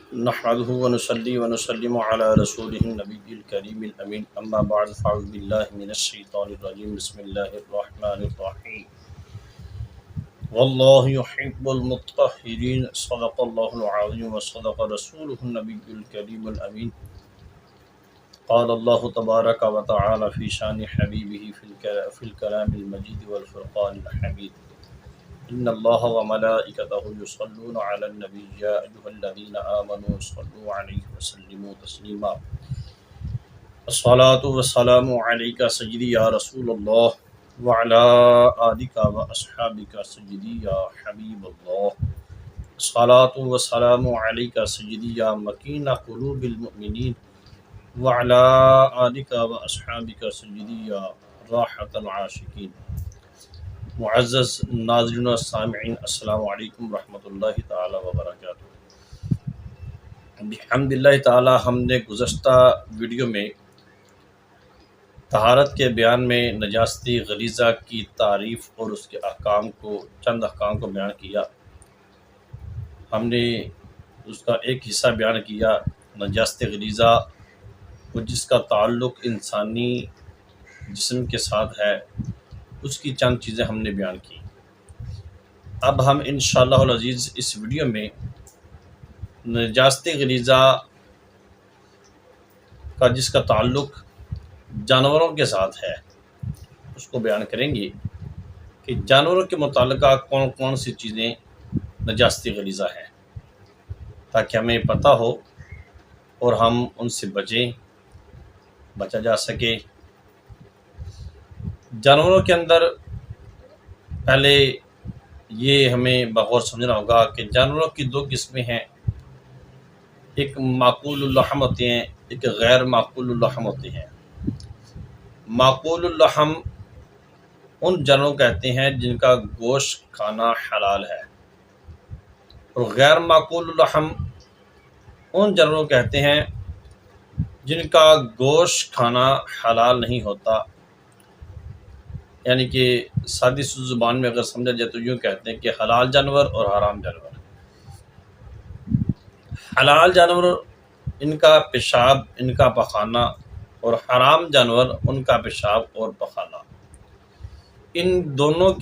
نحمده ونصلي ونسلم على رسوله النبي الكريم الأمين أما بعد فأعوذ بالله من الشيطان الرجيم بسم الله الرحمن الرحيم والله يحب المطهرين صدق الله العظيم وصدق رسوله النبي الكريم الأمين قال الله تبارك وتعالى في شان حبيبه في الكلام المجيد والفرقان الحميد إن الله وملائكته يصلون على النبي يا أيها الذين آمنوا صلوا عليه وسلموا تسليما الصلاة والسلام عليك سيدي يا رسول الله وعلى آلك وأصحابك سيدي يا حبيب الله الصلاة والسلام عليك سيدي يا مكين قلوب المؤمنين وعلى آلك وأصحابك سيدي يا راحة العاشقين معزز ناظرین و سامعین السلام علیکم ورحمۃ اللہ تعالی وبرکاتہ۔ بحمد اللہ تعالی ہم نے گزشتہ ویڈیو میں طہارت کے بیان میں نجاست غلیظہ کی تعریف اور اس کے چند احکام کو بیان کیا۔ ہم نے اس کا ایک حصہ بیان کیا نجاست غلیظہ جس کا تعلق انسانی جسم کے ساتھ ہے، اس کی چند چیزیں ہم نے بیان کی۔ اب ہم انشاءاللہ العزیز اس ویڈیو میں نجاست غلیظہ کا جس کا تعلق جانوروں کے ساتھ ہے اس کو بیان کریں گے کہ جانوروں کے متعلقہ کون کون سی چیزیں نجاست غلیظہ ہیں، تاکہ ہمیں پتہ ہو اور ہم ان سے بچا جا سکے۔ جانوروں کے اندر پہلے یہ ہمیں بغور سمجھنا ہوگا کہ جانوروں کی دو قسمیں ہیں، ایک معقول اللحم ہوتے ہیں، ایک غیر معقول اللحم ہوتے ہیں۔ معقول اللحم ان جانوروں کہتے ہیں جن کا گوشت کھانا حلال ہے، اور غیر معقول اللحم ان جانوروں کہتے ہیں جن کا گوشت کھانا حلال نہیں ہوتا، یعنی کہ سادی سی زبان میں اگر سمجھا جائے تو یوں کہتے ہیں کہ حلال جانور اور حرام جانور۔ حلال جانور ان کا پیشاب ان کا پخانہ، اور حرام جانور ان کا پیشاب اور پخانہ۔ ان دونوں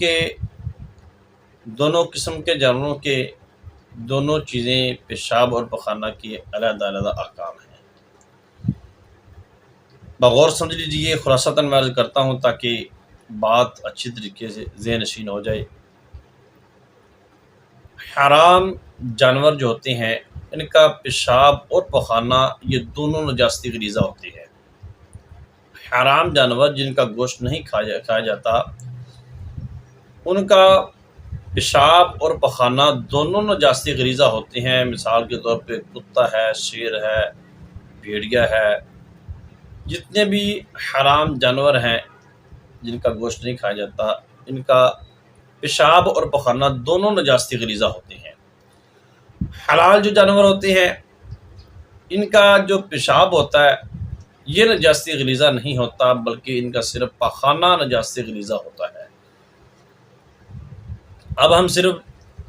قسم کے جانوروں کے دونوں چیزیں پیشاب اور پخانہ کے علیحدہ علیحدہ احکام ہیں۔ بغور سمجھ لیجیے، خلاصتاً میں عرض کرتا ہوں تاکہ بات اچھی طریقے سے ذہن نشین ہو جائے۔ حرام جانور جو ہوتے ہیں ان کا پیشاب اور پخانہ یہ دونوں نجاست غلیظہ ہوتے ہیں۔ حرام جانور جن کا گوشت نہیں کھایا جاتا، ان کا پیشاب اور پخانہ دونوں نجاست غلیظہ ہوتے ہیں۔ مثال کے طور پہ کتا ہے، شیر ہے، بھیڑیا ہے، جتنے بھی حرام جانور ہیں جن کا گوشت نہیں کھایا جاتا، ان کا پیشاب اور پخانہ دونوں نجاست غلیظہ ہوتے ہیں۔ حلال جو جانور ہوتے ہیں ان کا جو پیشاب ہوتا ہے یہ نجاست غلیظہ نہیں ہوتا، بلکہ ان کا صرف پخانہ نجاست غلیظہ ہوتا ہے۔ اب ہم صرف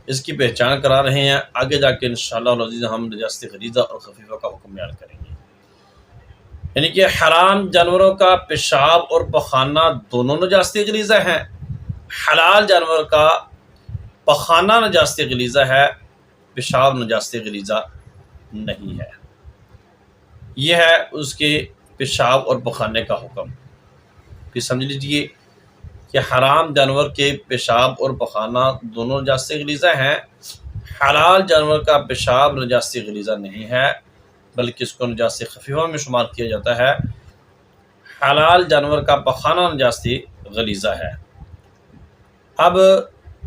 اس کی پہچان کرا رہے ہیں، آگے جا کے انشاءاللہ العزیز ہم نجاست غلیظہ اور خفیفہ کا حکم بیان کریں گے۔ یعنی کہ حرام جانوروں کا پیشاب اور پخانہ دونوں نجاست غلیظہ ہیں، حلال جانور کا پخانہ نجاست غلیظہ ہے، پیشاب نجاست غلیظہ نہیں ہے۔ یہ ہے اس کے پیشاب اور پخانے کا حکم۔ پھر سمجھ لیجئے کہ حرام جانور کے پیشاب اور پخانہ دونوں نجاست غلیظہ ہیں، حلال جانور کا پیشاب نجاست غلیظہ نہیں ہے، بلکہ اس کو نجاست خفیفہ میں شمار کیا جاتا ہے۔ حلال جانور کا پخانہ نجاست غلیظہ ہے۔ اب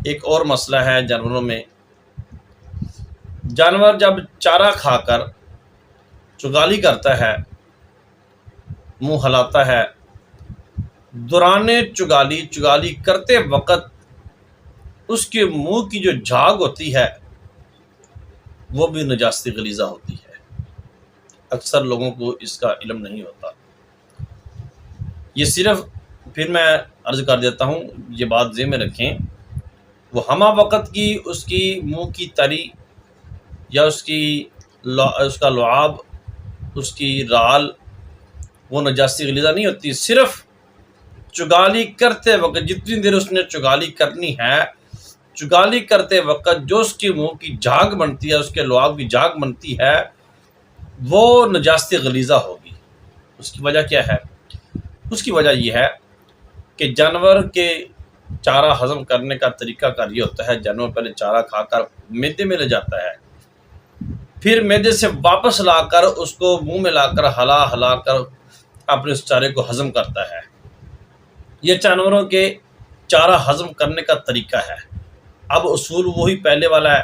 ایک اور مسئلہ ہے جانوروں میں، جانور جب چارہ کھا کر چگالی کرتا ہے، منہ ہلاتا ہے، دوران چگالی کرتے وقت اس کے منہ کی جو جھاگ ہوتی ہے وہ بھی نجاست غلیظہ ہوتی ہے۔ اکثر لوگوں کو اس کا علم نہیں ہوتا۔ یہ صرف پھر میں عرض کر دیتا ہوں، یہ بات ذہن میں رکھیں، وہ ہمہ وقت کی اس کی منہ کی تری یا اس کی اس کا لعاب، اس کی رال، وہ نجاست غلیظہ نہیں ہوتی. صرف چگالی کرتے وقت، جتنی دیر اس نے چگالی کرنی ہے، چگالی کرتے وقت جو اس کے منہ کی جھاگ بنتی ہے، اس کے لعاب کی جھاگ بنتی ہے، وہ نجاست غلیظہ ہوگی. اس کی وجہ کیا ہے؟ اس کی وجہ یہ ہے کہ جانور کے چارہ ہضم کرنے کا طریقہ کار یہ ہوتا ہے، جانور پہلے چارہ کھا کر معدے میں لے جاتا ہے، پھر معدے سے واپس لا کر اس کو منہ میں لا کر ہلا ہلا کر اپنے اس چارے کو ہضم کرتا ہے. یہ جانوروں کے چارہ ہضم کرنے کا طریقہ ہے. اب اصول وہی پہلے والا ہے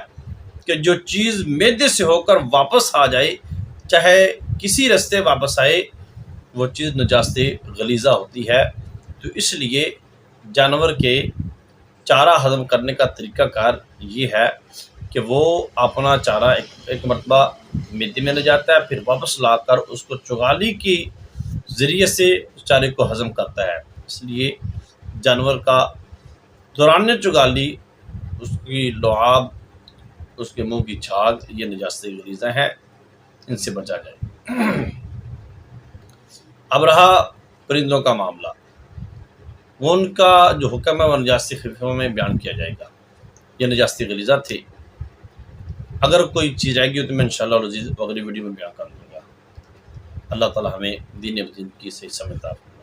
کہ جو چیز معدے سے ہو کر واپس آ جائے، چاہے کسی رستے واپس آئے، وہ چیز نجاست غلیظہ ہوتی ہے. تو اس لیے جانور کے چارہ ہضم کرنے کا طریقہ کار یہ ہے کہ وہ اپنا چارہ ایک مرتبہ معدے میں لے جاتا ہے، پھر واپس لا کر اس کو چغالی کی ذریعے سے اس چارے کو ہضم کرتا ہے. اس لیے جانور کا دوران چغالی، اس کی لعاب، اس کے منہ کی جھاگ، یہ نجاست غلیظہ ہیں، ان سے بچا جائے. اب رہا پرندوں کا معاملہ، وہ ان کا جو حکم ہے وہ نجاست خفیفہ میں بیان کیا جائے گا. یہ نجاست غلیظہ تھے. اگر کوئی چیز آئے گی تو میں انشاءاللہ العزیز اگلی ویڈیو میں بیان کر دوں گا. اللہ تعالی ہمیں دین و دین کی صحیح سمجھ عطا فرمائے.